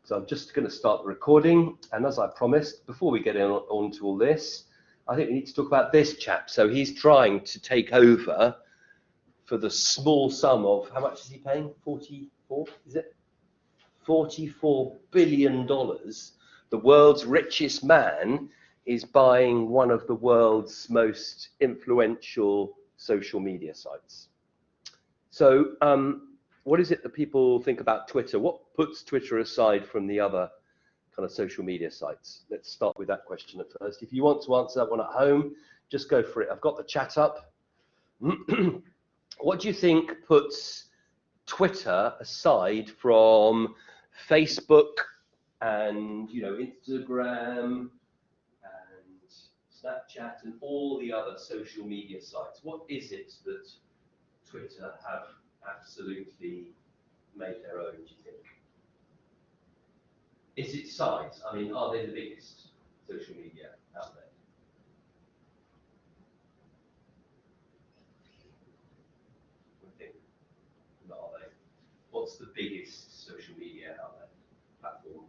So I'm just going to start the recording, and as I promised, before we get on to all this, I think we need to talk about this chap. So he's trying to take over for the small sum of, how much is he paying? 44, is it? $44 billion. The world's richest man is buying one of the world's most influential social media sites. So what is it that people think about Twitter? What puts Twitter aside from the other kind of social media sites? Let's start with that question at first. If you want to answer that one at home, just go for it. I've got the chat up. What do you think puts Twitter aside from Facebook and Instagram and Snapchat and all the other social media sites? What is it that Twitter have absolutely made their own, do you think? Is it size? I mean, are they the biggest social media outlet? I think not, are they? What's the biggest social media outlet platform?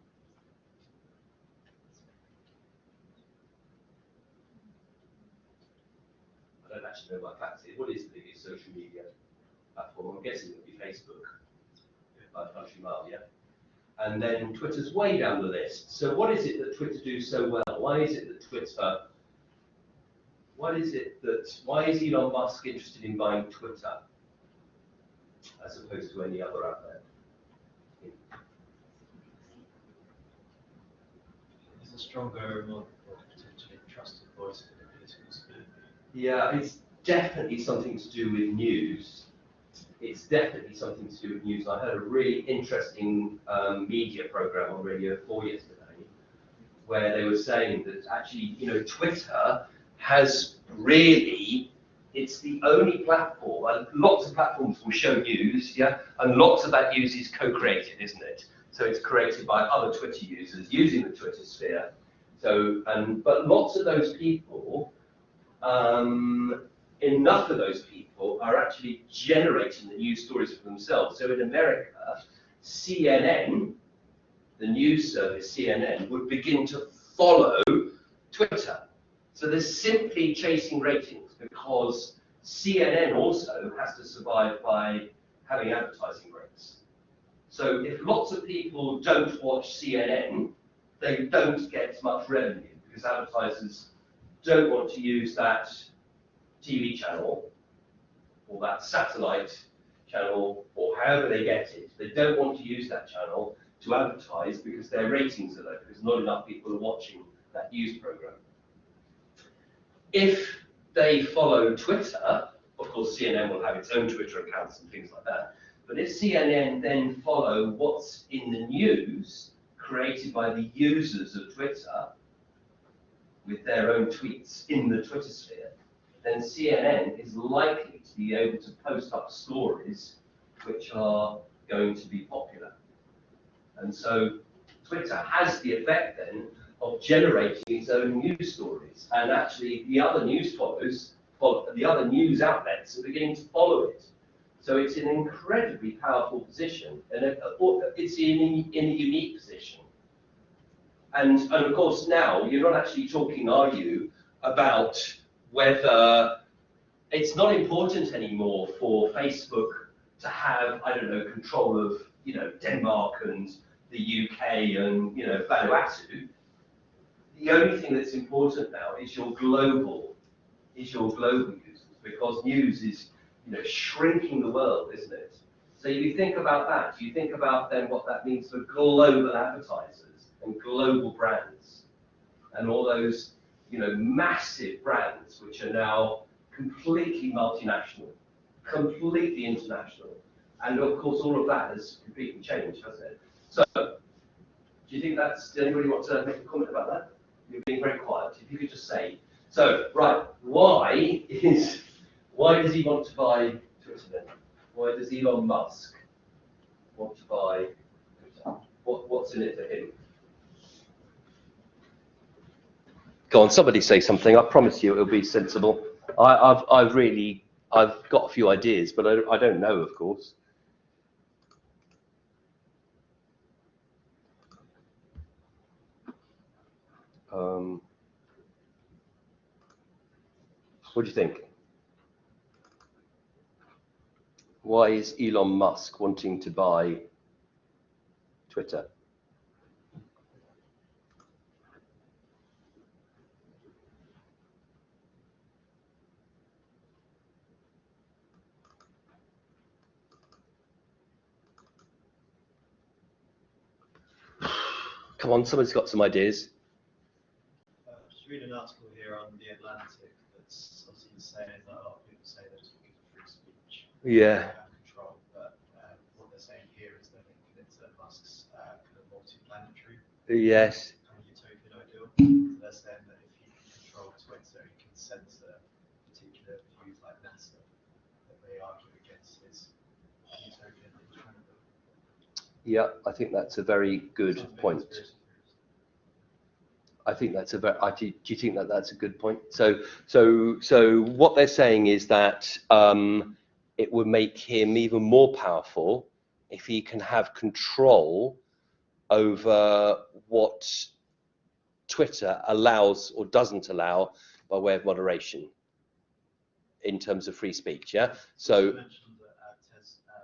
I don't actually know my facts here. What is the biggest social media platform? I'm guessing it would be Facebook by a country mile, yeah? And then Twitter's way down the list. So what is it that Twitter do so well? Why is it that why is Elon Musk interested in buying Twitter as opposed to any other outlet? It's a stronger, more potentially trusted voice for the political sphere. Yeah, it's definitely something to do with news. It's definitely something to do with news. I heard a really interesting media program on Radio 4 yesterday, where they were saying that actually, Twitter has really, it's the only platform, and lots of platforms will show news, yeah, and lots of that news is co-created, isn't it? So it's created by other Twitter users using the Twitter sphere. So, but lots of those people, enough of those people are actually generating the news stories for themselves. So in America, CNN, the news service CNN, would begin to follow Twitter. So they're simply chasing ratings because CNN also has to survive by having advertising breaks. So if lots of people don't watch CNN, they don't get much revenue because advertisers don't want to use that TV channel or that satellite channel or however they get it. They don't want to use that channel to advertise because their ratings are low, because not enough people are watching that news program. If they follow Twitter, of course CNN will have its own Twitter accounts and things like that, but if CNN then follow what's in the news created by the users of Twitter with their own tweets in the Twitter sphere, then CNN is likely to be able to post up stories which are going to be popular. And so Twitter has the effect then of generating its own news stories. And actually the other news the other news outlets are beginning to follow it. So it's an incredibly powerful position, and it's in a unique position. And of course now you're not actually talking, are you, about whether it's not important anymore for Facebook to have, I don't know, control of, Denmark and the UK and, Vanuatu. The only thing that's important now is your global users, because news is, shrinking the world, isn't it? So you think about that. You think about then what that means for global advertisers and global brands and all those, massive brands which are now completely multinational, completely international. And of course, all of that has completely changed, hasn't it? So, do you think does anybody want to make a comment about that? You're being very quiet. If you could just say, so, right, why does he want to buy Twitter then? Why does Elon Musk want to buy Twitter? What's in it for him? Go on, somebody say something. I promise you it'll be sensible. I've got a few ideas, but I don't know, of course. What do you think? Why is Elon Musk wanting to buy Twitter? Come on, somebody's got some ideas. Just read an article here on The Atlantic that's obviously saying that a lot of people say that it's because of free speech. Yeah. Control, but what they're saying here is they're linking it to Musk's kind of multi-planetary Yes. kind of utopian ideal. So they're saying that if he can control Twitter, he can censor particular views like NASA that they argue against his utopian agenda. Yeah, I think that's a very good point. I think that's a very. Do you think that that's a good point? So what they're saying is that it would make him even more powerful if he can have control over what Twitter allows or doesn't allow by way of moderation in terms of free speech. Yeah. So. You mentioned that Tesla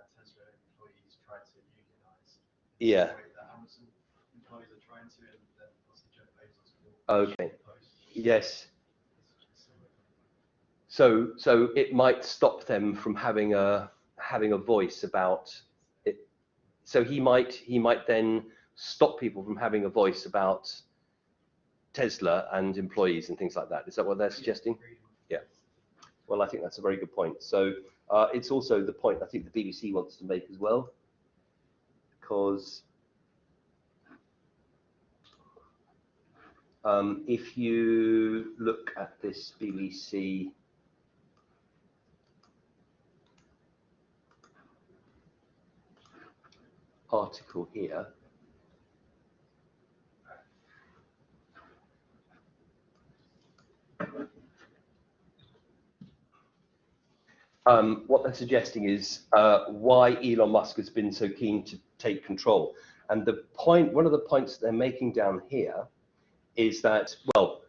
employees try to unionize. Yeah. Amazon employees are trying to, and then Jeff Bezos will. Okay. Yes. So it might stop them from having a voice about it. So he might then stop people from having a voice about Tesla and employees and things like that. Is that what they're suggesting? Yeah. Well, I think that's a very good point. So it's also the point I think the BBC wants to make as well, because if you look at this BBC article here, what they're suggesting is why Elon Musk has been so keen to take control. And one of the points they're making down here is that, well,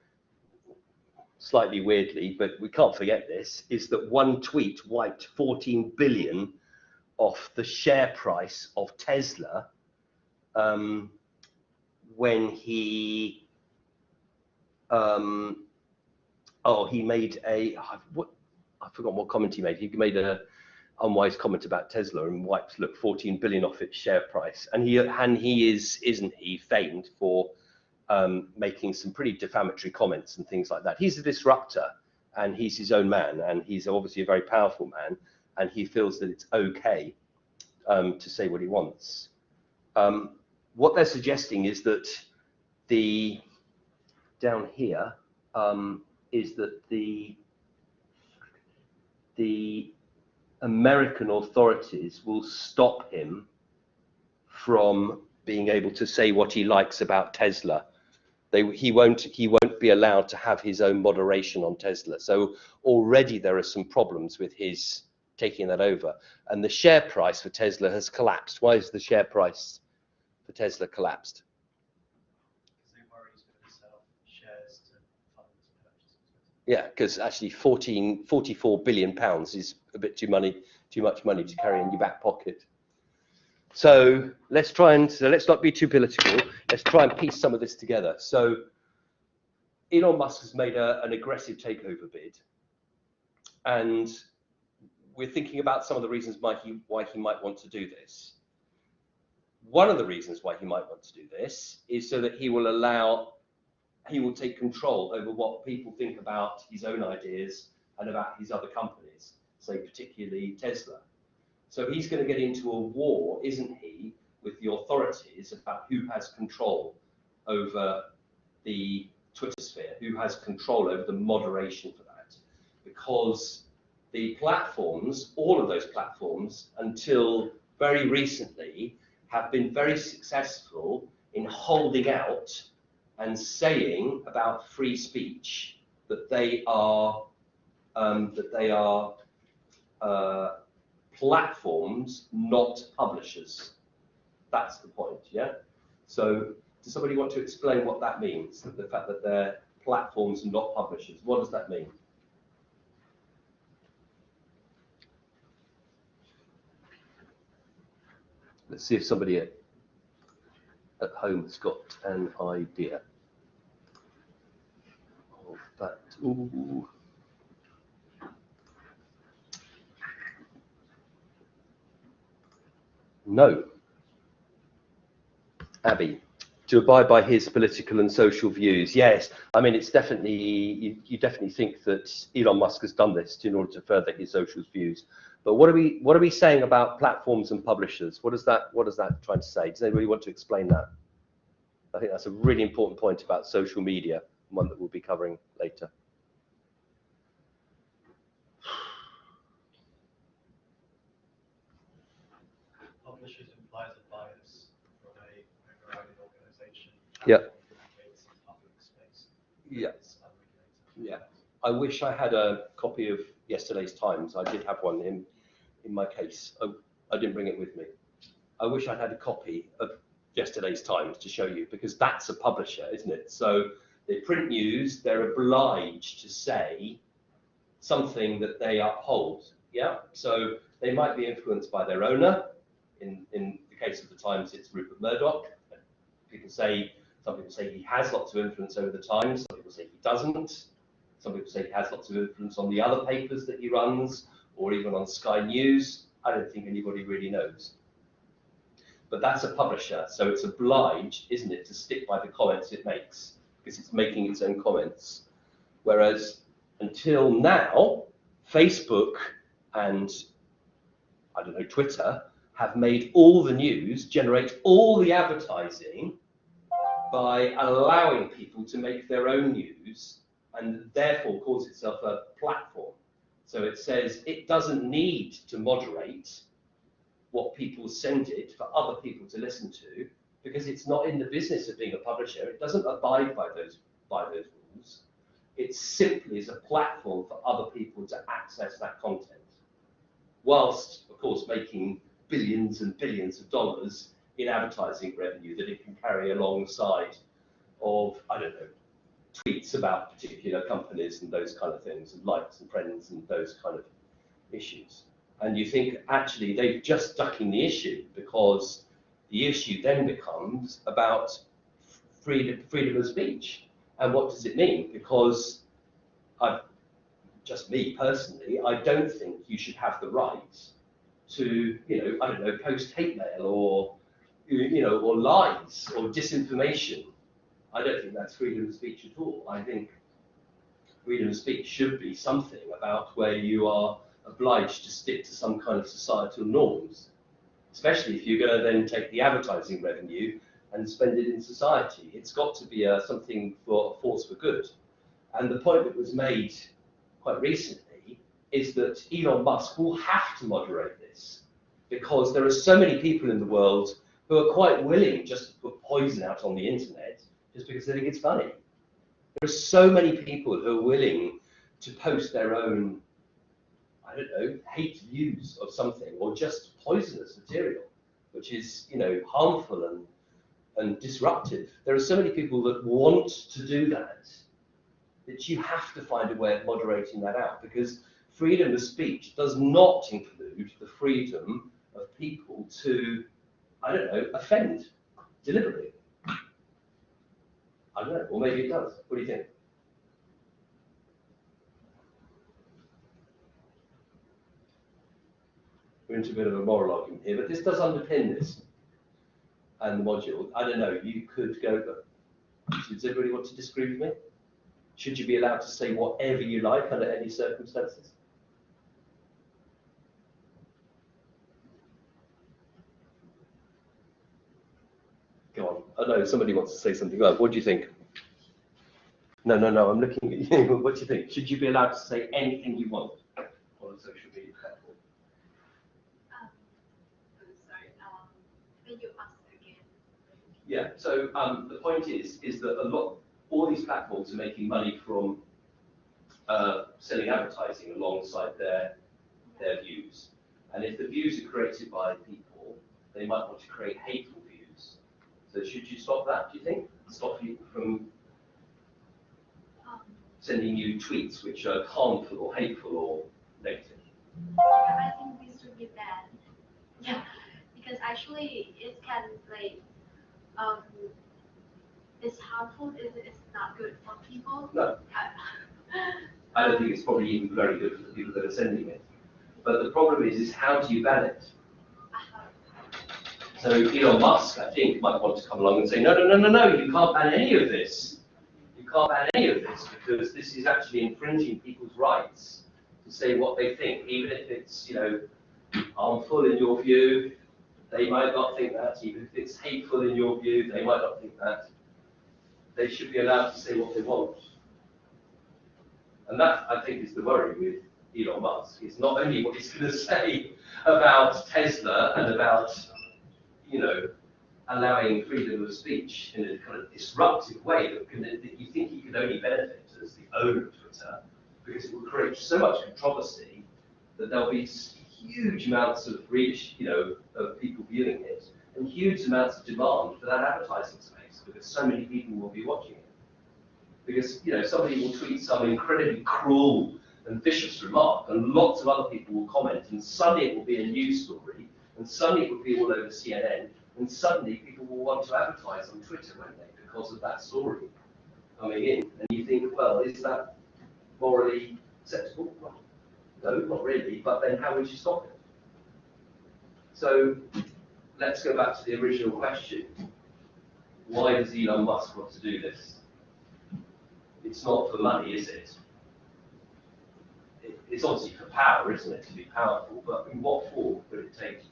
slightly weirdly, but we can't forget this, is that one tweet wiped 14 billion off the share price of Tesla when he made I forgot what comment he made. He made an unwise comment about Tesla and wiped 14 billion off its share price. And he isn't he famed for making some pretty defamatory comments and things like that. He's a disruptor and he's his own man, and he's obviously a very powerful man, and he feels that it's okay to say what he wants. What they're suggesting is that down here is that the American authorities will stop him from being able to say what he likes about Tesla. He won't be allowed to have his own moderation on Tesla. So already there are some problems with his taking that over. And the share price for Tesla has collapsed. Why has the share price for Tesla collapsed? Because they worry he's going to sell shares to fund his purchase. Yeah, because actually 44 billion pounds is a bit too much money to carry in your back pocket. So let's not be too political. Let's try and piece some of this together. So Elon Musk has made an aggressive takeover bid, and we're thinking about some of the reasons why he might want to do this. One of the reasons why he might want to do this is so that he will take control over what people think about his own ideas and about his other companies, say particularly Tesla. So he's going to get into a war, isn't he, with the authorities about who has control over the Twitter sphere, who has control over the moderation for that. Because the platforms, all of those platforms, until very recently, have been very successful in holding out and saying about free speech that they are platforms, not publishers. That's the point, yeah? So Does somebody want to explain what that means? The fact that they're platforms and not publishers. What does that mean? Let's see if somebody at home has got an idea of that. Ooh. No. Abby, to abide by his political and social views. Yes, I mean, it's definitely, you definitely think that Elon Musk has done this in order to further his social views. But what are we saying about platforms and publishers? What is that trying to say? Does anybody want to explain that? I think that's a really important point about social media, one that we'll be covering later. Publishers implies a bias from a overriding organisation. Yeah. Public space. Yeah. Yeah. I wish I had a copy of yesterday's Times. I did have one in my case. I didn't bring it with me. I wish I'd had a copy of yesterday's Times to show you, because that's a publisher, isn't it? So they print news, they're obliged to say something that they uphold. Yeah. So they might be influenced by their owner. In the case of the Times, it's Rupert Murdoch. Some people say he has lots of influence over the Times. Some people say he doesn't. Some people say he has lots of influence on the other papers that he runs, or even on Sky News. I don't think anybody really knows. But that's a publisher, so it's obliged, isn't it, to stick by the comments it makes, because it's making its own comments. Whereas until now, Facebook and, I don't know, Twitter have made all the news, generate all the advertising by allowing people to make their own news, and therefore calls itself a platform. So it says it doesn't need to moderate what people send it for other people to listen to, because it's not in the business of being a publisher. It doesn't abide by those rules. It simply is a platform for other people to access that content, whilst, of course, making billions and billions of dollars in advertising revenue that it can carry alongside of, I don't know, tweets about particular companies and those kind of things, and likes and friends and those kind of issues. And you think, actually, they're just ducking the issue, because the issue then becomes about freedom of speech. And what does it mean? Because just me personally, I don't think you should have the right to, I don't know, post hate mail or, or lies or disinformation. I don't think that's freedom of speech at all. I think freedom of speech should be something about where you are obliged to stick to some kind of societal norms, especially if you're going to then take the advertising revenue and spend it in society. It's got to be something for a force for good. And the point that was made quite recently is that Elon Musk will have to moderate this, because there are so many people in the world who are quite willing just to put poison out on the internet just because they think it's funny. There are so many people who are willing to post their own, I don't know, hate views of something, or just poisonous material, which is, harmful and disruptive. There are so many people that want to do that you have to find a way of moderating that out, because freedom of speech does not include the freedom of people to, I don't know, offend deliberately. I don't know, or maybe it does. What do you think? We're into a bit of a moral argument here, but this does underpin this and the module. I don't know, you could go, does everybody want to disagree with me? Should you be allowed to say whatever you like under any circumstances? Go on. Oh no, somebody wants to say something. What do you think? No, I'm looking at you. What do you think? Should you be allowed to say anything you want on a social media platform? Sorry, can you ask again? Yeah, so the point is that all these platforms are making money from selling advertising alongside their views. And if the views are created by people, they might want to create hateful views. So should you stop that, do you think? Stop you from Um, sending you tweets which are harmful or hateful or negative? yeah, I think this should be banned. Yeah, because actually it can like um it's harmful. It's not good for people. No. I don't think it's probably even very good for the people that are sending it. But the problem is how do you ban it? So Elon Musk, I think, might want to come along and say, no, no, no, no, no, you can't ban any of this. You can't ban any of this because this is actually infringing people's rights to say what they think, even if it's, you know, harmful in your view. They might not think that. Even if it's hateful in your view, they might not think that. They should be allowed to say what they want. And that, I think, is the worry with Elon Musk. It's not only what he's going to say about Tesla and about, you know, allowing freedom of speech in a kind of disruptive way that you think he could only benefit as the owner of Twitter, because it will create so much controversy that there'll be huge amounts of reach, you know, of people viewing it, and huge amounts of demand for that advertising space, because so many people will be watching it. Because, you know, somebody will tweet some incredibly cruel and vicious remark, and lots of other people will comment, and suddenly it will be a news story, and suddenly it will be all over CNN, and suddenly people will want to advertise on Twitter, won't they, because of that story coming in. And you think, well, is that morally acceptable? Well, no, not really, but then how would you stop it? So let's go back to the original question. Why does Elon Musk want to do this? It's not for money, is it? It's obviously for power, isn't it, to be powerful, but in what form would it take to be?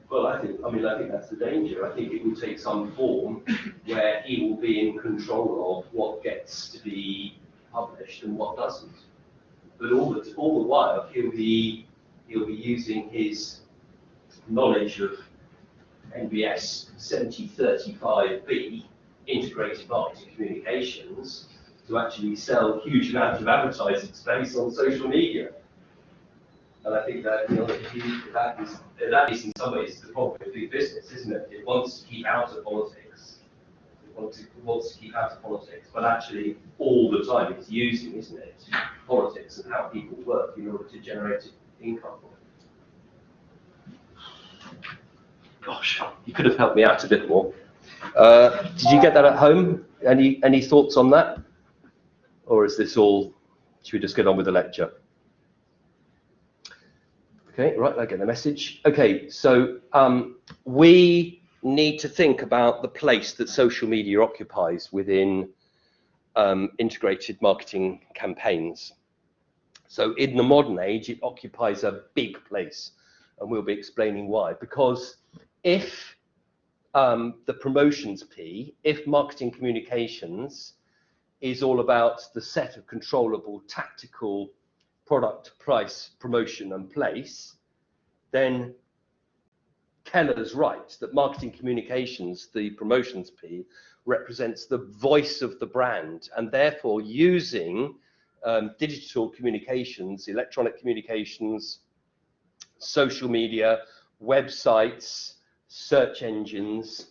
Well, I think that's the danger. I think it will take some form where he will be in control of what gets to be published and what doesn't. But all the while, he'll be using his knowledge of NBS 7035B, integrated marketing communications, to actually sell huge amounts of advertising space on social media. And I think that, you know, that is in some ways the problem with big business, isn't it? It wants to keep out of politics. It wants to keep out of politics, but actually all the time it's using, isn't it, politics and how people work in order to generate income. Gosh, you could have helped me out a bit more. Did you get that at home? Any thoughts on that? Or is this all, should we just get on with the lecture? Okay, right, I get the message. Okay, so we need to think about the place that social media occupies within integrated marketing campaigns. So in the modern age, it occupies a big place, and we'll be explaining why. Because if the promotions P, if marketing communications is all about the set of controllable tactical product, price, promotion and place, then Keller's right that marketing communications, the promotions P, represents the voice of the brand, and therefore using digital communications, electronic communications, social media, websites, search engines,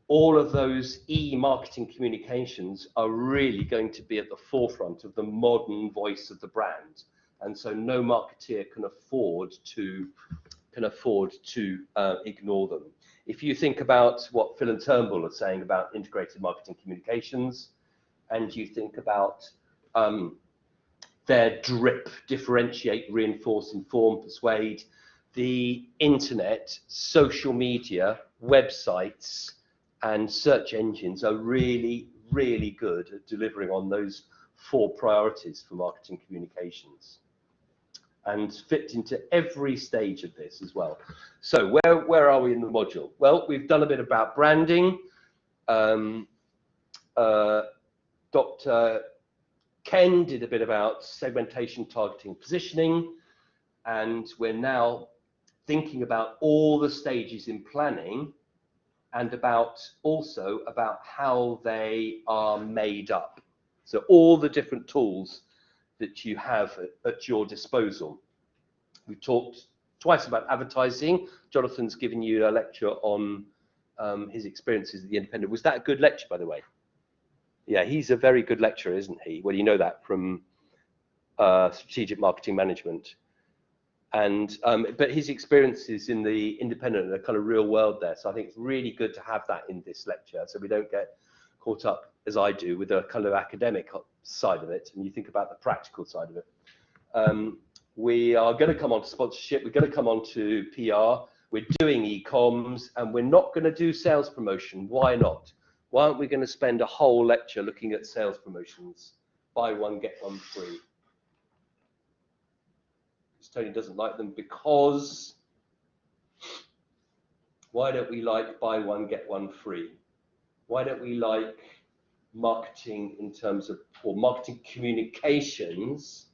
all of those e-marketing communications are really going to be at the forefront of the modern voice of the brand. And so no marketeer can afford to ignore them. If you think about what Phil and Turnbull are saying about integrated marketing communications, and you think about their DRIP, differentiate, reinforce, inform, persuade, the internet, social media, websites, and search engines are really, really good at delivering on those 4 priorities for marketing communications, and fit into every stage of this as well. So where are we in the module? Well, we've done a bit about branding. Dr. Ken did a bit about segmentation, targeting, positioning, and we're now thinking about all the stages in planning and also about how they are made up. So all the different tools that you have at your disposal. We talked twice about advertising. Jonathan's given you a lecture on his experiences at the Independent. Was that a good lecture, by the way? Yeah, he's a very good lecturer, isn't he? Well, you know that from strategic marketing management. And but his experiences in the Independent are kind of real world there. So I think it's really good to have that in this lecture, so we don't get caught up, as I do, with a kind of academic side of it, and you think about the practical side of it. We are going to come on to sponsorship. We're going to come on to PR. We're doing e-coms, and we're not going to do sales promotion. Why not? Why aren't we going to spend a whole lecture looking at sales promotions? Buy one, get one free. Tony doesn't like them because why don't we like buy one, get one free? Why don't we like marketing in terms of, or marketing communications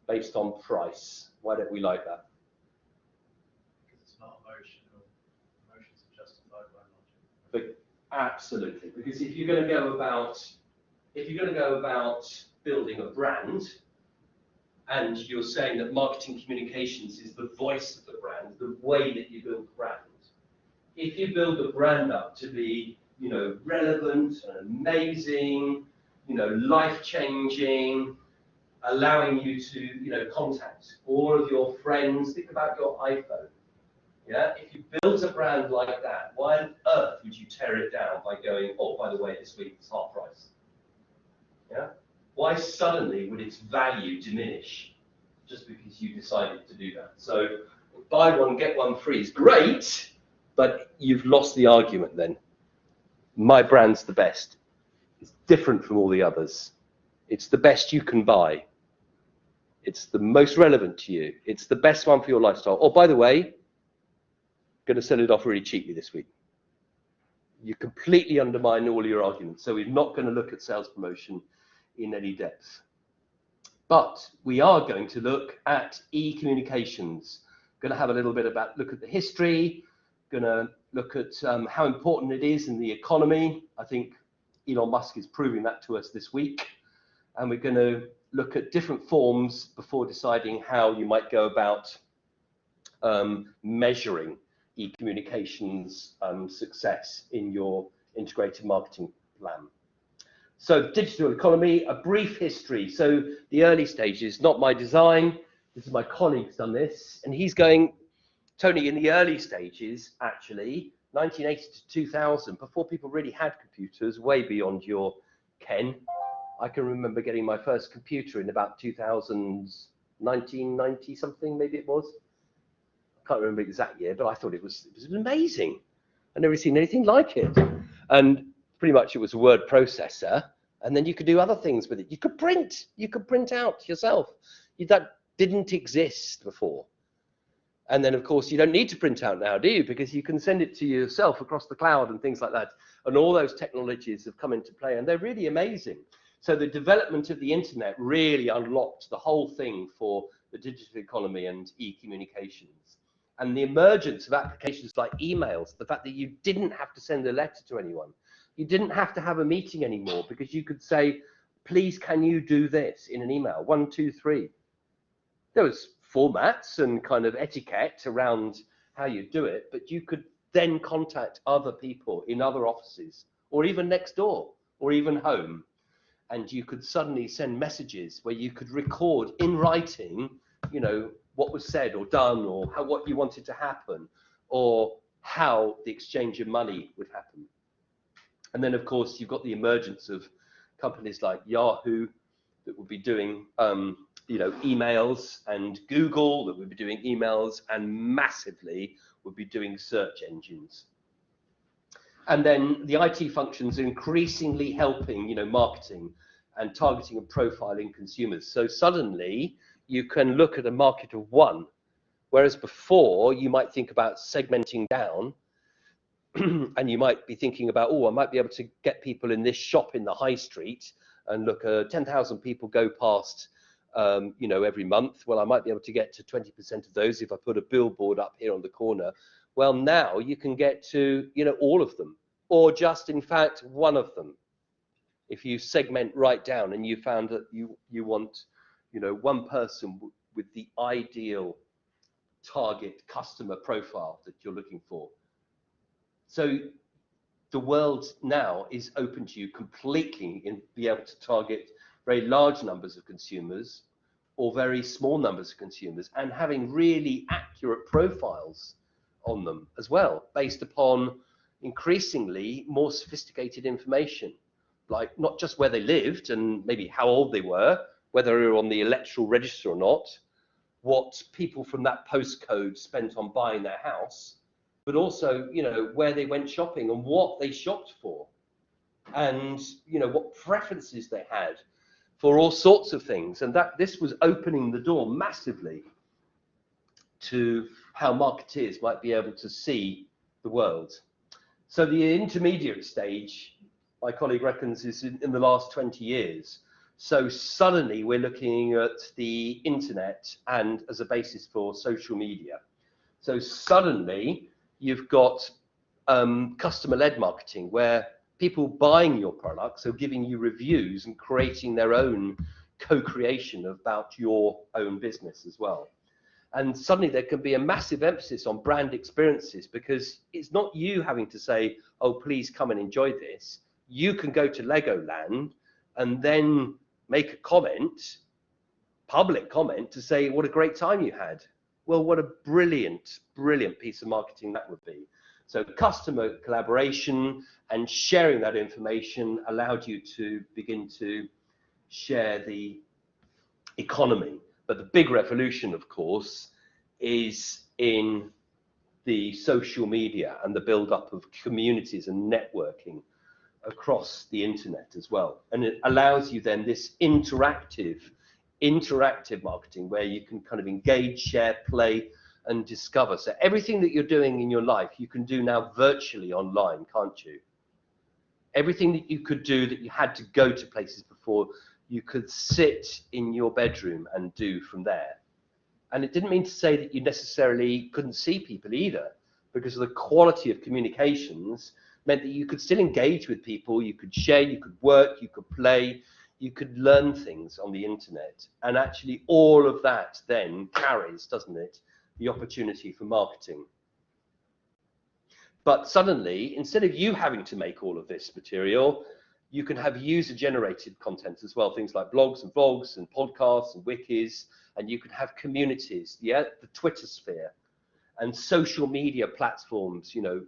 based on price? Why don't we like that? Because it's not emotional. Emotions are justified by logic. But absolutely, because if you're going to go about building a brand, and you're saying that marketing communications is the voice of the brand, the way that you build the brand. If you build the brand up to be, relevant and amazing, life-changing, allowing you to, contact all of your friends. Think about your iPhone. Yeah, if you build a brand like that, why on earth would you tear it down by going, oh, by the way, this week it's half price? Yeah. Why suddenly would its value diminish just because you decided to do that? So buy one, get one free is great, but you've lost the argument then. My brand's the best. It's different from all the others. It's the best you can buy. It's the most relevant to you. It's the best one for your lifestyle. Oh, by the way, going to sell it off really cheaply this week. You completely undermine all your arguments. So we're not going to look at sales promotion in any depth. But we are going to look at e-communications. Going to have a little bit look at the history, going to look at how important it is in the economy. I think Elon Musk is proving that to us this week. And we're going to look at different forms before deciding how you might go about measuring e-communications success in your integrated marketing plan. So digital economy, a brief history. So the early stages, not my design. This is my colleague's done this. And he's going, Tony, in the early stages, actually, 1980 to 2000, before people really had computers, way beyond your ken. I can remember getting my first computer in about 1990 something, maybe it was. I can't remember the exact year, but I thought it was amazing. I'd never seen anything like it. And pretty much it was a word processor, and then you could do other things with it. You could print out yourself. That didn't exist before. And then, of course, you don't need to print out now, do you? Because you can send it to yourself across the cloud and things like that. And all those technologies have come into play, and they're really amazing. So the development of the internet really unlocked the whole thing for the digital economy and e-communications. And the emergence of applications like emails, the fact that you didn't have to send a letter to anyone. You didn't have to have a meeting anymore because you could say, please, can you do this in an email? 1, 2, 3. There was formats and kind of etiquette around how you do it, but you could then contact other people in other offices or even next door or even home. And you could suddenly send messages where you could record in writing, what was said or done or what you wanted to happen or how the exchange of money would happen. And then, of course, you've got the emergence of companies like Yahoo that would be doing, emails, and Google that would be doing emails, and massively would be doing search engines. And then the IT functions are increasingly helping, marketing and targeting and profiling consumers. So suddenly you can look at a market of one, whereas before you might think about segmenting down. And you might be thinking about, I might be able to get people in this shop in the high street and look, 10,000 people go past, every month. Well, I might be able to get to 20% of those if I put a billboard up here on the corner. Well, now you can get to, all of them, or just, in fact, one of them. If you segment right down and you found that you want, you know, one person with the ideal target customer profile that you're looking for. So the world now is open to you completely in be able to target very large numbers of consumers or very small numbers of consumers, and having really accurate profiles on them as well, based upon increasingly more sophisticated information, like not just where they lived and maybe how old they were, whether they were on the electoral register or not, what people from that postcode spent on buying their house, but also, you know, where they went shopping and what they shopped for, and, you know, what preferences they had for all sorts of things. And that this was opening the door massively to how marketeers might be able to see the world. So the intermediate stage, my colleague reckons, is in the last 20 years. So suddenly we're looking at the internet and as a basis for social media. So suddenly you've got customer-led marketing, where people buying your products are giving you reviews and creating their own co-creation about your own business as well. And suddenly there can be a massive emphasis on brand experiences, because it's not you having to say, oh, please come and enjoy this. You can go to Legoland and then make a comment, public comment, to say what a great time you had. Well, what a brilliant, brilliant piece of marketing that would be. So customer collaboration and sharing that information allowed you to begin to share the economy. But the big revolution, of course, is in the social media and the build-up of communities and networking across the internet as well. And it allows you then this interactive marketing, where you can kind of engage, share, play, and discover. So everything that you're doing in your life, you can do now virtually online, can't you? Everything that you could do that you had to go to places before, you could sit in your bedroom and do from there. And it didn't mean to say that you necessarily couldn't see people either, because of the quality of communications meant that you could still engage with people, you could share, you could work, you could play, you could learn things on the internet. And actually all of that then carries, doesn't it, the opportunity for marketing. But suddenly, instead of you having to make all of this material, you can have user-generated content as well, things like blogs and vlogs and podcasts and wikis, and you can have communities, the Twitter sphere, and social media platforms. You know,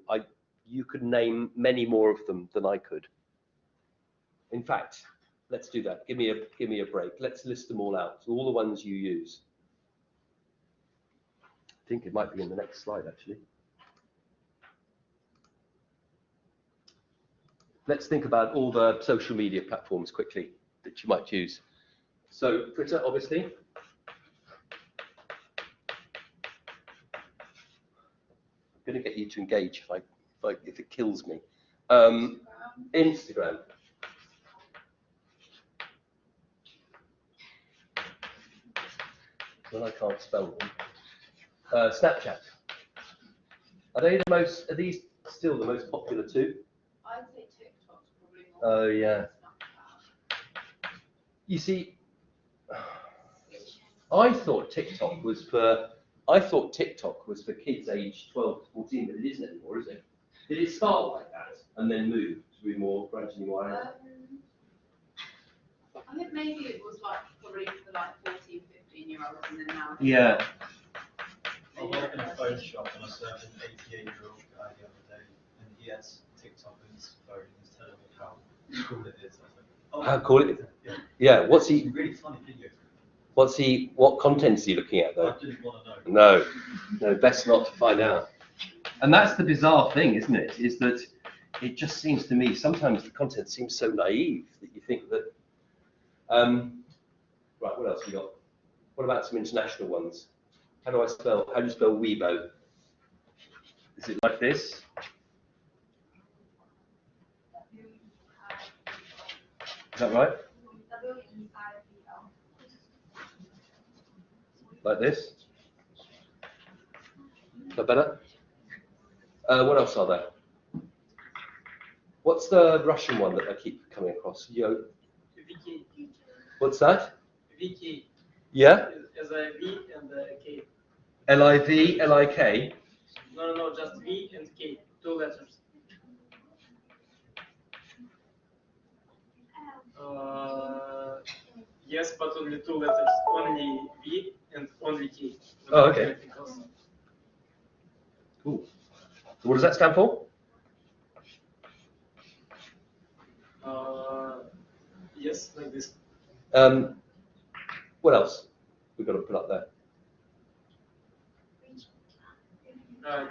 you could name many more of them than I could. In fact, let's do that. Give me a break. Let's list them all out, all the ones you use. I think it might be in the next slide, actually. Let's think about all the social media platforms quickly that you might use. So Twitter, obviously. I'm going to get you to engage if it kills me. Instagram. Well, I can't spell them. Snapchat. Are these still the most popular two? I'd say TikTok's probably more. Oh yeah. You see, I thought TikTok was for kids aged 12 to 14, but it isn't anymore, is it? Did it start like that and then move to be more gradually more adult? I think maybe it was like probably for like 14, 15-year-olds, and then now. Yeah. I was working in a phone shop and I served an 88-year-old guy the other day, and he had TikTok on his phone and was telling me how cool it is. I was like, oh, How cool it is? Yeah. Yeah. What's he? Really funny video. What content is he looking at though? I didn't want to know. No, best not to find out. And that's the bizarre thing, isn't it? Is that it just seems to me sometimes the content seems so naive that you think that. Right, what else we got? What about some international ones? How do you spell Weibo? Is it like this? Is that right? Like this? Is that better? What else are there? What's the Russian one that I keep coming across? Yo. What's that? Wiki. Yeah? As a V and a K. L-I-V, L-I-K. No, just V and K, 2 letters. Yes, but only 2 letters. Only V and only K. Oh, okay. Anything else. Cool. So what does that stand for? Yes, like this. What else we've got to put up there?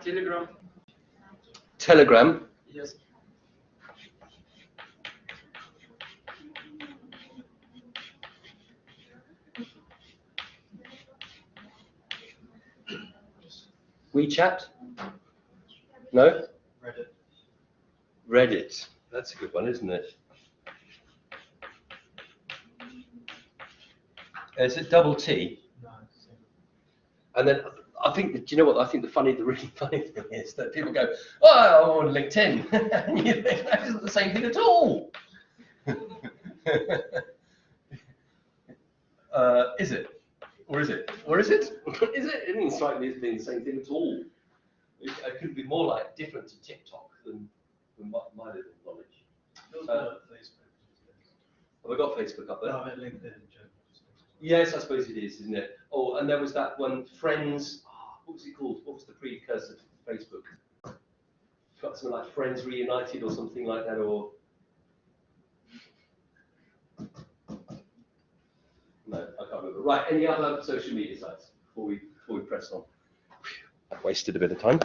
Telegram. Telegram. Yes. WeChat? No? Reddit. Reddit. That's a good one, isn't it? Is it double T? No. And then I think, do you know what? I think the really funny thing is that people go, oh, I'm on LinkedIn. And you think that isn't the same thing at all. Is it? Or is it? Or is it? Is it? It didn't strike me as being the same thing at all. It could be more like different to TikTok than my little knowledge. Facebook. Have I got Facebook up there? No, I meant LinkedIn in general. Yes, I suppose it is, isn't it? Oh, and there was that one, Friends. Oh, what was it called? What was the precursor to Facebook? It's got something like Friends Reunited or something like that, or no, I can't remember. Right, any other social media sites before we press on? I've wasted a bit of time.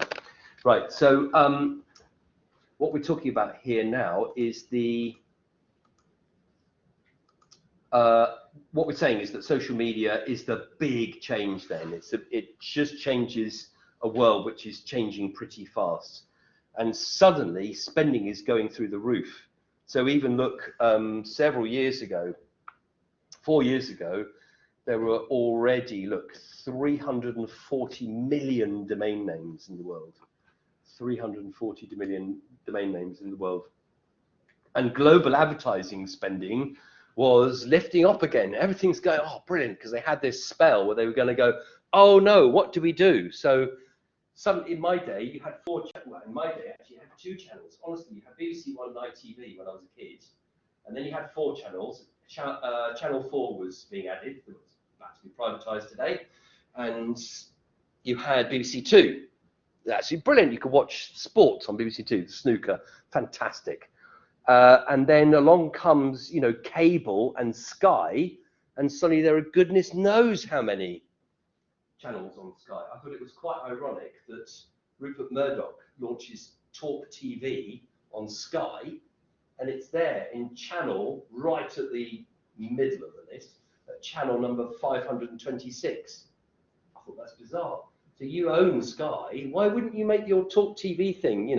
Right, so what we're talking about here now is the what we're saying is that social media is the big change then. It just changes a world which is changing pretty fast. And suddenly spending is going through the roof. So even look, several years ago, 4 years ago, there were already, 340 million domain names in the world. 340 million domain names in the world. And global advertising spending was lifting up again. Everything's going, oh, brilliant, because they had this spell where they were going to go, oh no, what do we do? So in my day, you had 4 channels. Well, in my day, actually, you had 2 channels. Honestly, you had BBC One Night TV when I was a kid, and then you had 4 channels. Channel 4 was being added. It was about to be privatised today, and you had BBC Two. That's brilliant. You could watch sports on BBC Two, snooker, fantastic. And then along comes, cable and Sky, and suddenly there are goodness knows how many channels on Sky. I thought it was quite ironic that Rupert Murdoch launches Talk TV on Sky, and it's there in channel right at the middle of the list, at channel number 526. I thought that's bizarre. So you own Sky, why wouldn't you make your Talk TV thing,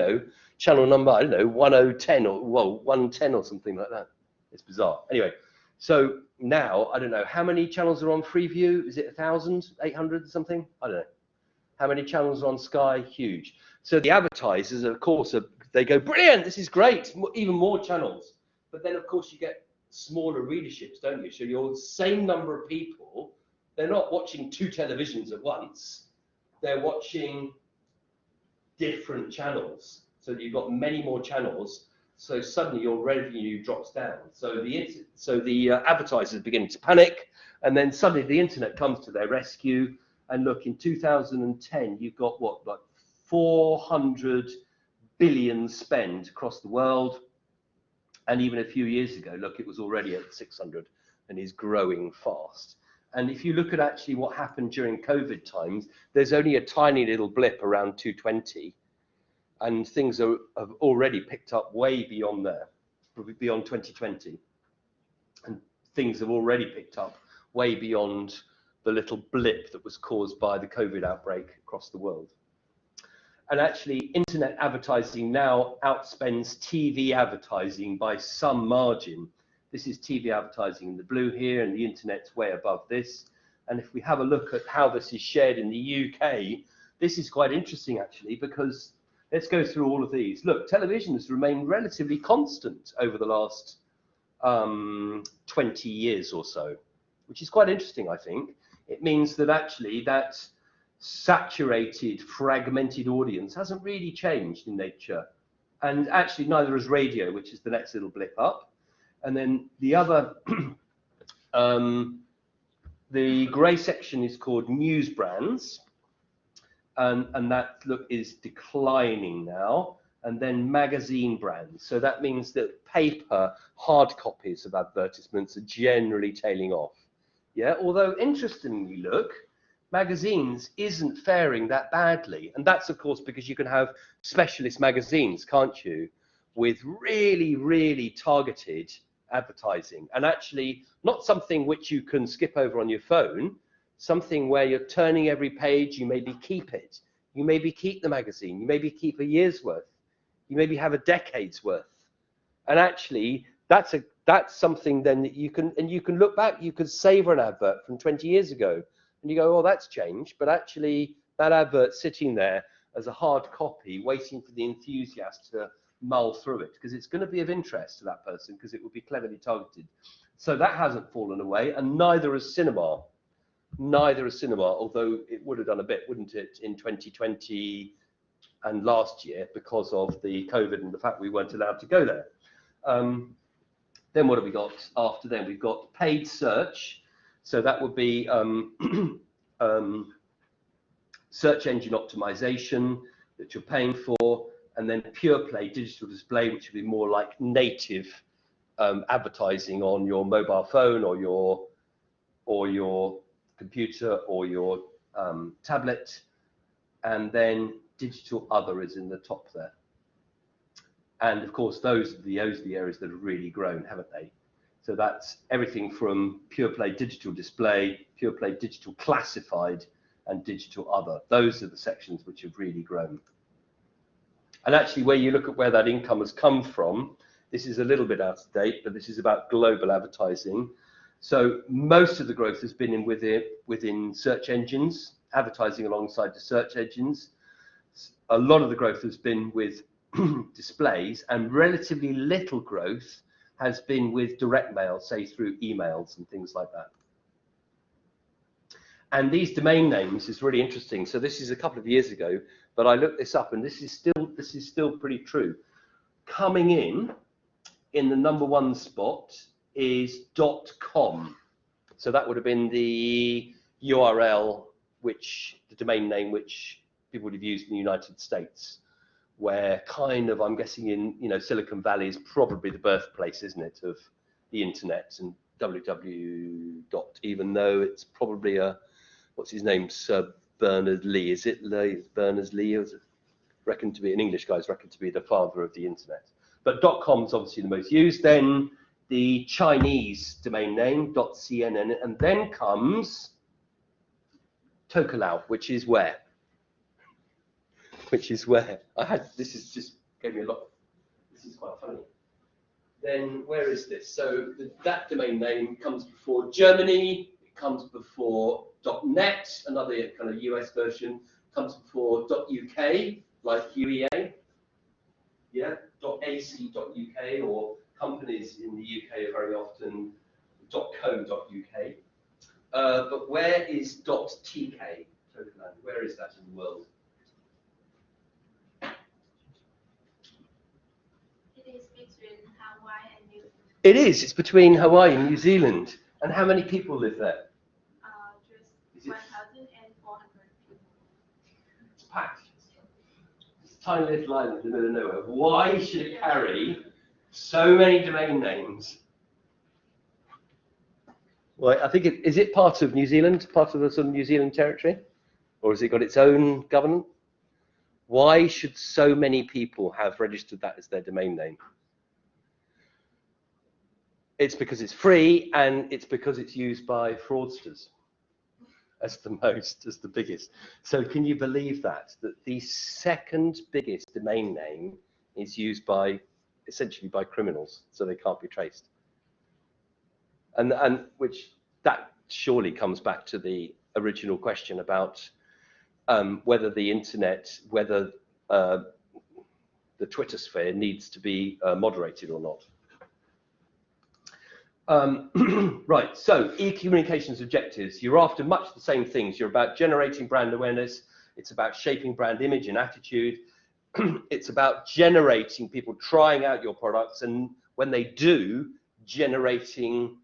channel number, I don't know, 1010 or 110 or something like that? It's bizarre. Anyway, so now, I don't know, how many channels are on Freeview? Is it 1,000, 800 something? I don't know. How many channels are on Sky? Huge. So the advertisers, of course, they go, brilliant, this is great, even more channels. But then, of course, you get smaller readerships, don't you? So your same number of people, they're not watching 2 televisions at once. They're watching different channels. So you've got many more channels. So suddenly your revenue drops down. So the advertisers begin to panic, and then suddenly the internet comes to their rescue. And look, in 2010, you've got what, like 400 billion spend across the world. And even a few years ago, look, it was already at 600 and is growing fast. And if you look at actually what happened during COVID times, there's only a tiny little blip around 220, and things have already picked up way beyond there, beyond 2020. And things have already picked up way beyond the little blip that was caused by the COVID outbreak across the world. And actually, internet advertising now outspends TV advertising by some margin. This is TV advertising in the blue here, and the internet's way above this. And if we have a look at how this is shared in the UK, this is quite interesting actually, because let's go through all of these. Look, television has remained relatively constant over the last 20 years or so, which is quite interesting, I think. it means that actually that saturated, fragmented audience hasn't really changed in nature. And actually neither has radio, which is the next little blip up. And then the other, the grey section is called news brands. And that is declining now. And then magazine brands. So that means that paper, hard copies of advertisements are generally tailing off. Yeah, although interestingly, look, magazines isn't faring that badly. And that's, of course, because you can have specialist magazines, can't you, with really, really targeted advertising. And actually, not something which you can skip over on your phone, something where you're turning every page, you maybe keep it. You maybe keep the magazine, you maybe keep a year's worth. You maybe have a decade's worth. And actually, that's something then that you can look back, you could savor an advert from 20 years ago. And you go, oh, that's changed. But actually, that advert's sitting there as a hard copy, waiting for the enthusiast to mull through it, because it's going to be of interest to that person, because it will be cleverly targeted. So that hasn't fallen away, and neither has cinema. Neither has cinema, although it would have done a bit, wouldn't it, in 2020 and last year, because of the COVID and the fact we weren't allowed to go there. Then what have we got after then? We've got paid search. So that would be search engine optimization that you're paying for, and then pure play digital display, which would be more like native advertising on your mobile phone or your computer or your tablet, and then digital other is in the top there. And of course, those are the areas that have really grown, haven't they? So that's everything from pure play digital display, pure play digital classified, and digital other. Those are the sections which have really grown. And actually, where you look at where that income has come from, this is a little bit out of date, but this is about global advertising. So most of the growth has been within search engines, advertising alongside the search engines. A lot of the growth has been with displays, and relatively little growth has been with direct mail, say through emails and things like that. And these domain names is really interesting. So this is a couple of years ago, but I looked this up, and this is still pretty true. Coming in the #1 spot is .com. So that would have been the URL, the domain name which people would have used in the United States, where kind of, I'm guessing in Silicon Valley is probably the birthplace, isn't it, of the internet, and www. Even though it's probably what's his name, Sir Berners-Lee, is it Berners-Lee? Reckoned to be, an English guy is reckoned to be the father of the internet. But .com is obviously the most used. Then the Chinese domain name, .cnn, and then comes Tokelau, which is where? This is just gave me a lot. This is quite funny. Then where is this? So that domain name comes before Germany, it comes before .net, another kind of US version, comes before .uk, like UEA, yeah, .ac.uk, or companies in the UK are very often .co.uk. But where is .tk, Tokeland? Where is that in the world? It is. It's between Hawaii and New Zealand. And how many people live there? Just 1,400 people. It's packed. It's a tiny little island in the middle of nowhere. Why should it carry so many domain names? Well, I think is it part of New Zealand, part of the sort of New Zealand territory? Or has it got its own government? Why should so many people have registered that as their domain name? It's because it's free, and it's because it's used by fraudsters as the biggest. So can you believe that the second biggest domain name is used essentially by criminals, so they can't be traced? And which that surely comes back to the original question about whether the internet, whether the Twitter sphere needs to be moderated or not. Right, so e-communications objectives. You're after much the same things. You're about generating brand awareness. It's about shaping brand image and attitude. It's about generating people trying out your products, and when they do, generating,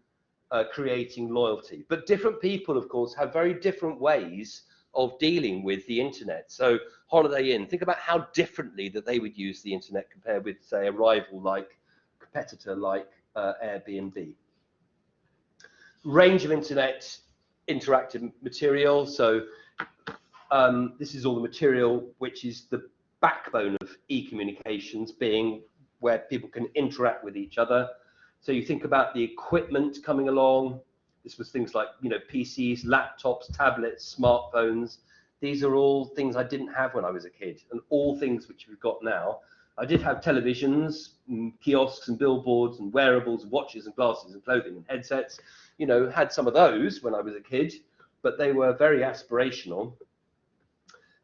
creating loyalty. But different people, of course, have very different ways of dealing with the internet. So Holiday Inn, think about how differently that they would use the internet compared with, say, a rival like, competitor like Airbnb. Range of internet interactive material. So this is all the material which is the backbone of e-communications, being where people can interact with each other. So you think about the equipment coming along. This was things like, you know, PCs, laptops, tablets, smartphones. These are all things I didn't have when I was a kid, and all things which we've got now. I did have televisions, kiosks and billboards and wearables, and watches and glasses and clothing and headsets. You know, had some of those when I was a kid, but they were very aspirational.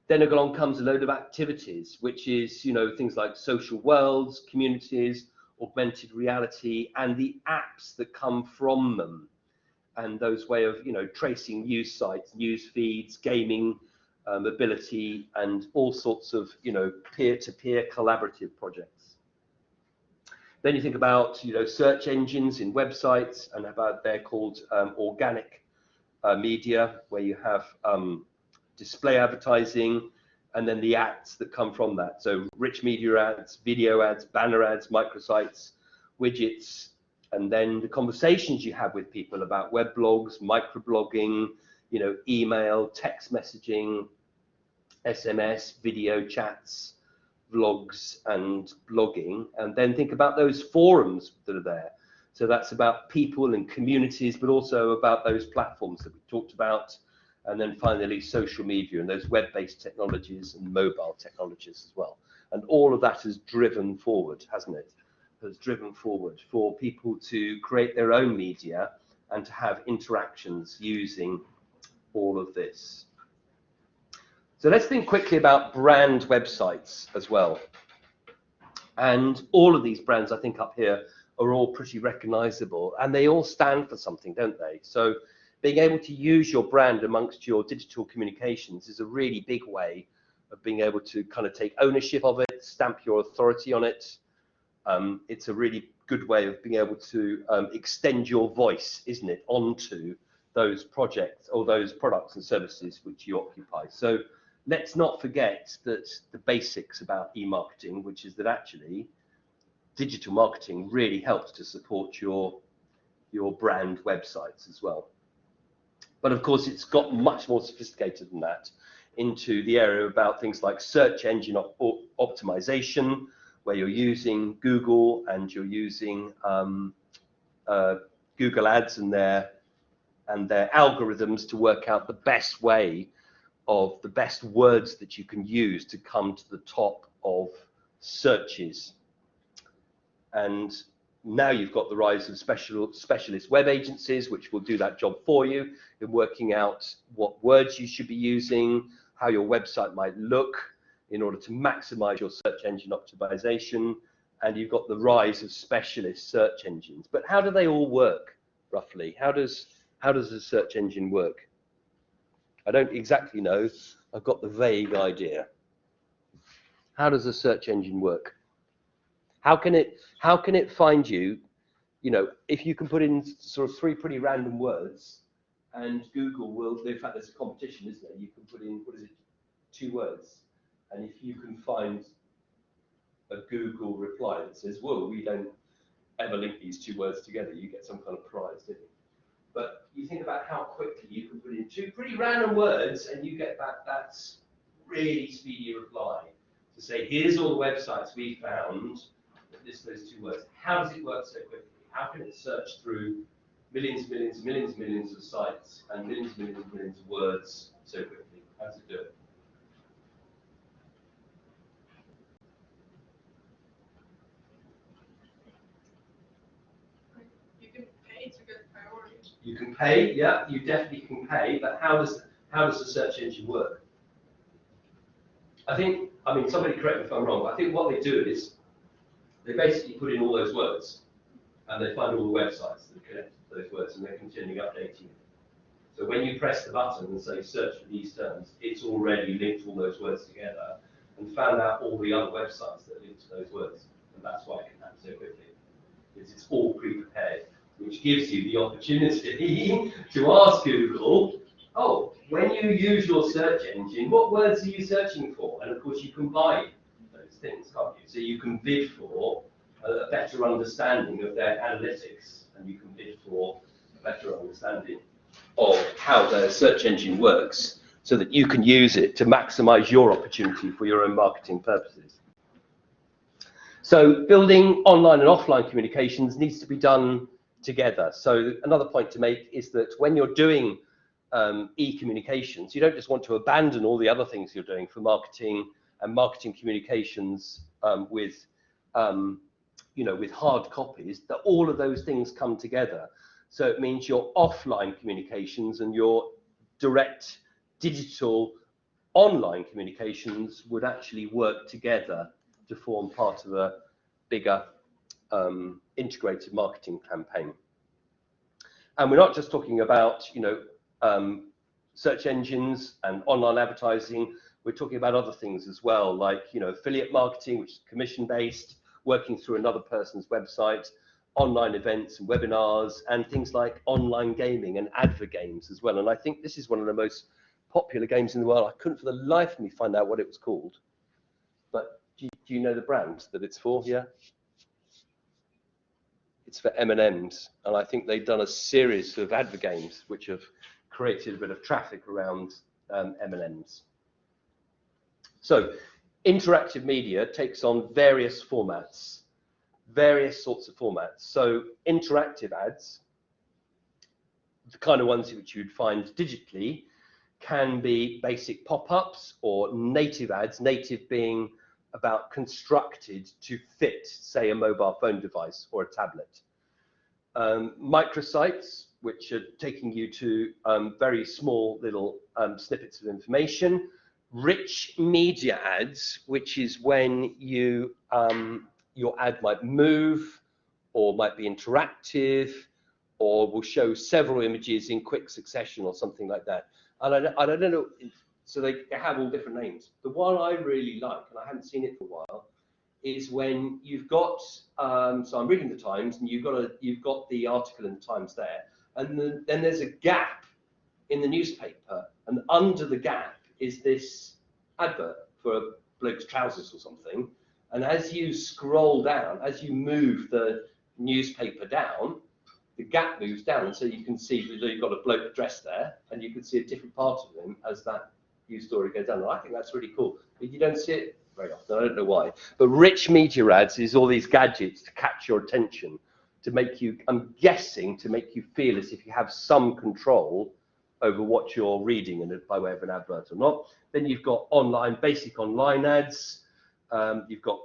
Then along comes a load of activities, which is, you know, things like social worlds, communities, augmented reality, and the apps that come from them, and those way of, you know, tracing news sites, news feeds, gaming, mobility, and all sorts of, you know, peer-to-peer collaborative projects. Then you think about, you know, search engines in websites, and about they're called organic media, where you have display advertising, and then the ads that come from that. So rich media ads, video ads, banner ads, microsites, widgets, and then the conversations you have with people about web blogs, microblogging, you know, email, text messaging, SMS, video chats, vlogs, and blogging. And then think about those forums that are there. So that's about people and communities, but also about those platforms that we talked about. And then finally, social media and those web-based technologies and mobile technologies as well. And all of that has driven forward, hasn't it? Has driven forward for people to create their own media and to have interactions using all of this. So let's think quickly about brand websites as well. And all of these brands, I think, up here are all pretty recognizable, and they all stand for something, don't they? So being able to use your brand amongst your digital communications is a really big way of being able to kind of take ownership of it, stamp your authority on it. It's a really good way of being able to extend your voice, isn't it, onto those projects or those products and services which you occupy. So let's not forget that the basics about e-marketing, which is that actually digital marketing really helps to support your brand websites as well. But of course, it's got much more sophisticated than that, into the area about things like search engine optimization, where you're using Google and you're using Google Ads and their algorithms to work out the best way of the best words that you can use to come to the top of searches. And now you've got the rise of specialist web agencies, which will do that job for you in working out what words you should be using, how your website might look in order to maximize your search engine optimization. And you've got the rise of specialist search engines. But how do they all work, roughly? How does a search engine work? I don't exactly know. I've got the vague idea. How does a search engine work? How can it find you? You know, if you can put in sort of 3 pretty random words, and Google will, in fact, there's a competition, isn't there? You can put in, what is it, 2 words, and if you can find a Google reply that says, "Whoa, we don't ever link these 2 words together," you get some kind of prize, don't you? But you think about how quickly you can put in 2 pretty random words, and you get back that really speedy reply to say, "Here's all the websites we found that list those 2 words." How does it work so quickly? How can it search through millions of sites and millions of words so quickly? How does it do it? You can pay to get priority. You can pay, yeah, you definitely can pay, but how does the search engine work? I mean, somebody correct me if I'm wrong, but I think what they do is they basically put in all those words, and they find all the websites that connect to those words, and they're continually updating it. So when you press the button and say search for these terms, it's already linked all those words together and found out all the other websites that link to those words. And that's why it can happen so quickly. Because it's all pre-prepared, which gives you the opportunity to ask Google, oh, when you use your search engine, what words are you searching for? And of course you can buy those things, can't you? So you can bid for a better understanding of their analytics, and you can bid for a better understanding of how the search engine works, so that you can use it to maximize your opportunity for your own marketing purposes. So building online and offline communications needs to be done together. So another point to make is that when you're doing e-communications, you don't just want to abandon all the other things you're doing for marketing and marketing communications with hard copies, that all of those things come together. So it means your offline communications and your direct digital online communications would actually work together to form part of a bigger integrated marketing campaign. And we're not just talking about search engines and online advertising. We're talking about other things as well, like affiliate marketing, which is commission based, working through another person's website, online events and webinars, and things like online gaming and advert games as well. And I think this is one of the most popular games in the world. I couldn't for the life of me find out what it was called. But do you know the brand that it's for? Yeah? It's for M&Ms. And I think they've done a series of advert games which have created a bit of traffic around M&Ms. So interactive media takes on various formats. Various sorts of formats. So interactive ads, the kind of ones which you'd find digitally, can be basic pop-ups or native ads, native being about constructed to fit, say, a mobile phone device or a tablet. Microsites, which are taking you to very small little snippets of information. Rich media ads, which is when you your ad might move or might be interactive or will show several images in quick succession or something like that. And I don't know, so they have all different names. The one I really like, and I haven't seen it for a while, is when you've got, so I'm reading the Times, and you've got the article in the Times there, and then there's a gap in the newspaper, and under the gap is this advert for a bloke's trousers or something. And as you scroll down, as you move the newspaper down, the gap moves down, and so you can see that you've got a bloke dressed there, and you can see a different part of him as that news story goes down. And I think that's really cool. But you don't see it very often. I don't know why. But rich media ads is all these gadgets to catch your attention, to make you, I'm guessing, to make you feel as if you have some control over what you're reading, and by way of an advert or not. Then you've got online, basic online ads. You've got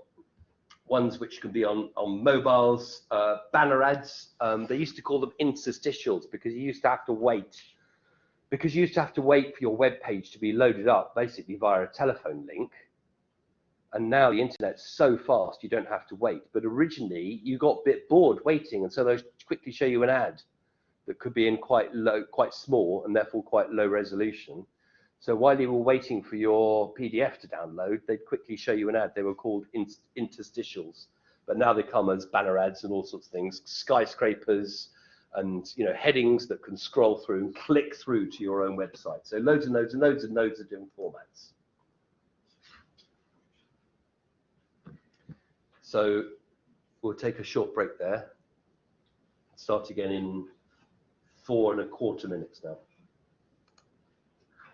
ones which can be on mobiles, banner ads. They used to call them interstitials because you used to have to wait. Because you used to have to wait for your web page to be loaded up, basically via a telephone link. And now the internet's so fast, you don't have to wait. But originally, you got a bit bored waiting, and so those quickly show you an ad that could be in quite small, and therefore quite low resolution. So while you were waiting for your PDF to download, they'd quickly show you an ad. They were called interstitials, but now they come as banner ads and all sorts of things, skyscrapers, and headings that can scroll through and click through to your own website. So loads and loads and loads and loads of different formats. So we'll take a short break there. Start again in 4 1/4 minutes now.